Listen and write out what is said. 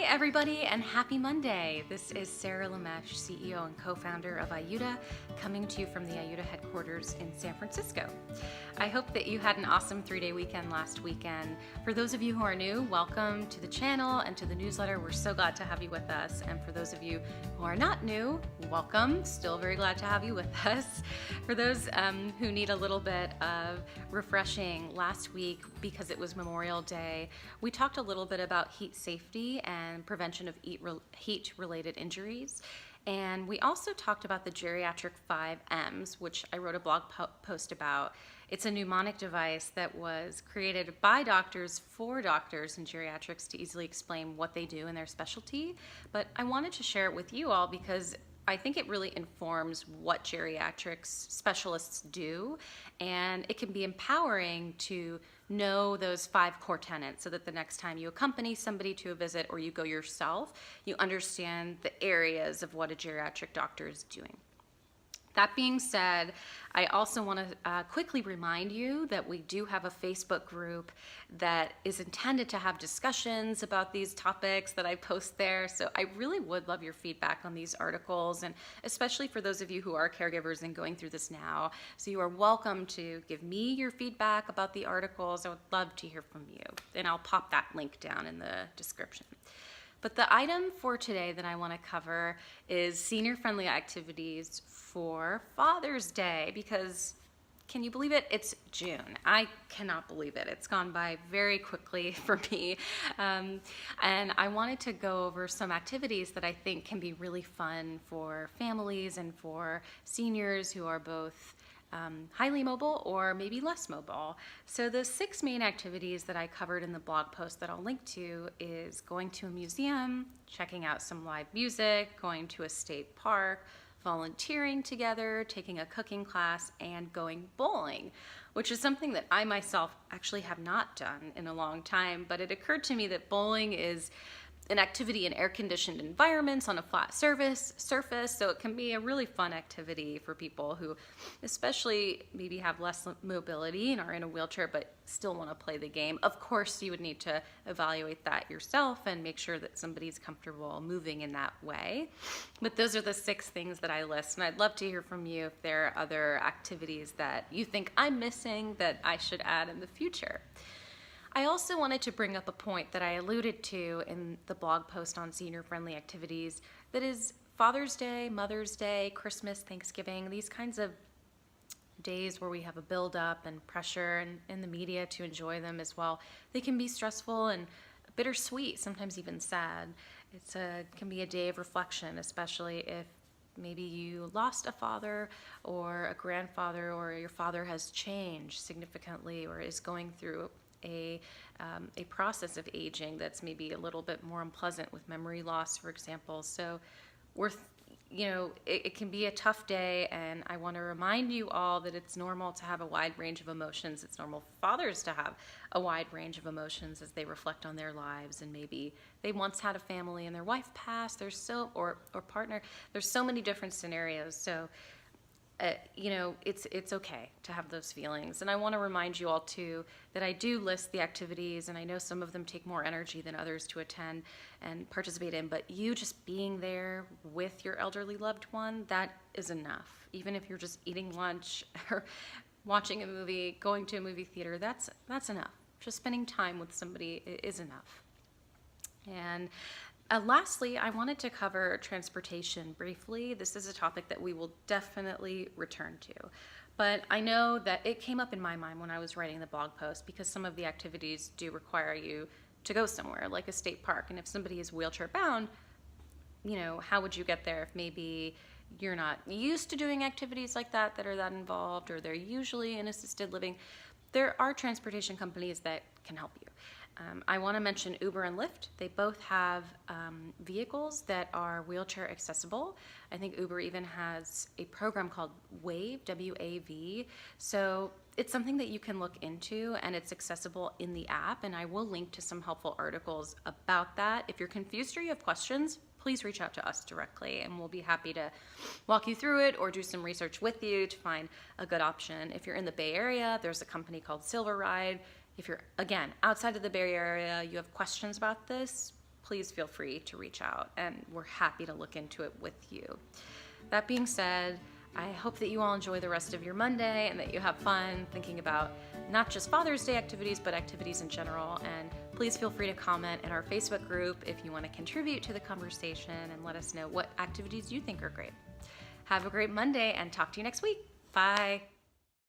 everybody, and happy Monday. This is Sarah Lameche, CEO and co-founder of IUTA, coming to you from the IUTA headquarters in San Francisco. I hope that you had an awesome 3-day weekend last weekend. For those of you who are new, welcome to the channel and to the newsletter. We're so glad to have you with us. And for those of you who are not new, welcome. Still very glad to have you with us. For those who need a little bit of refreshing, last week, because it was Memorial Day, we talked a little bit about heat safety and prevention of heat-related injuries. And we also talked about the geriatric 5Ms, which I wrote a blog post about. It's a mnemonic device that was created by doctors for doctors in geriatrics to easily explain what they do in their specialty. But I wanted to share it with you all because I think it really informs what geriatrics specialists do, and it can be empowering to know those 5 core tenets so that the next time you accompany somebody to a visit or you go yourself, you understand the areas of what a geriatric doctor is doing. That being said, I also want to quickly remind you that we do have a Facebook group that is intended to have discussions about these topics that I post there. So I really would love your feedback on these articles, and especially for those of you who are caregivers and going through this now. So you are welcome to give me your feedback about the articles. I would love to hear from you. And I'll pop that link down in the description. But the item for today that I want to cover is senior-friendly activities for Father's Day, because can you believe it? It's June. I cannot believe it. It's gone by very quickly for me. And I wanted to go over some activities that I think can be really fun for families and for seniors who are both highly mobile or maybe less mobile. So the 6 main activities that I covered in the blog post that I'll link to is going to a museum, checking out some live music, going to a state park, volunteering together, taking a cooking class, and going bowling, which is something that I myself actually have not done in a long time, but it occurred to me that bowling is an activity in air-conditioned environments on a flat surface, so it can be a really fun activity for people who especially maybe have less mobility and are in a wheelchair but still want to play the game. Of course, you would need to evaluate that yourself and make sure that somebody's comfortable moving in that way. But those are the 6 things that I list, and I'd love to hear from you if there are other activities that you think I'm missing that I should add in the future. I also wanted to bring up a point that I alluded to in the blog post on senior-friendly activities, that is Father's Day, Mother's Day, Christmas, Thanksgiving, these kinds of days where we have a build-up and pressure in the media to enjoy them as well. They can be stressful and bittersweet, sometimes even sad. It can be a day of reflection, especially if maybe you lost a father or a grandfather, or your father has changed significantly or is going through a process of aging that's maybe a little bit more unpleasant with memory loss, for example. So it can be a tough day, and I want to remind you all that it's normal to have a wide range of emotions. It's normal for fathers to have a wide range of emotions as they reflect on their lives, and maybe they once had a family and their wife passed, or partner. There's so many different scenarios. So it's okay to have those feelings. And I want to remind you all too that I do list the activities, and I know some of them take more energy than others to attend and participate in, but you just being there with your elderly loved one, that is enough. Even if you're just eating lunch or watching a movie, going to a movie theater, that's enough. Just spending time with somebody is enough. And lastly, I wanted to cover transportation briefly. This is a topic that we will definitely return to. But I know that it came up in my mind when I was writing the blog post, because some of the activities do require you to go somewhere, like a state park. And if somebody is wheelchair bound, how would you get there if maybe you're not used to doing activities like that are that involved, or they're usually in assisted living? There are transportation companies that can help you. I want to mention Uber and Lyft. They both have vehicles that are wheelchair accessible. I think Uber even has a program called WAV, W-A-V. So it's something that you can look into, and it's accessible in the app, and I will link to some helpful articles about that. If you're confused or you have questions, please reach out to us directly, and we'll be happy to walk you through it or do some research with you to find a good option. If you're in the Bay Area, there's a company called SilverRide. If you're, again, outside of the Bay Area, you have questions about this, please feel free to reach out, and we're happy to look into it with you. That being said, I hope that you all enjoy the rest of your Monday and that you have fun thinking about not just Father's Day activities, but activities in general. And please feel free to comment in our Facebook group if you want to contribute to the conversation and let us know what activities you think are great. Have a great Monday and talk to you next week. Bye.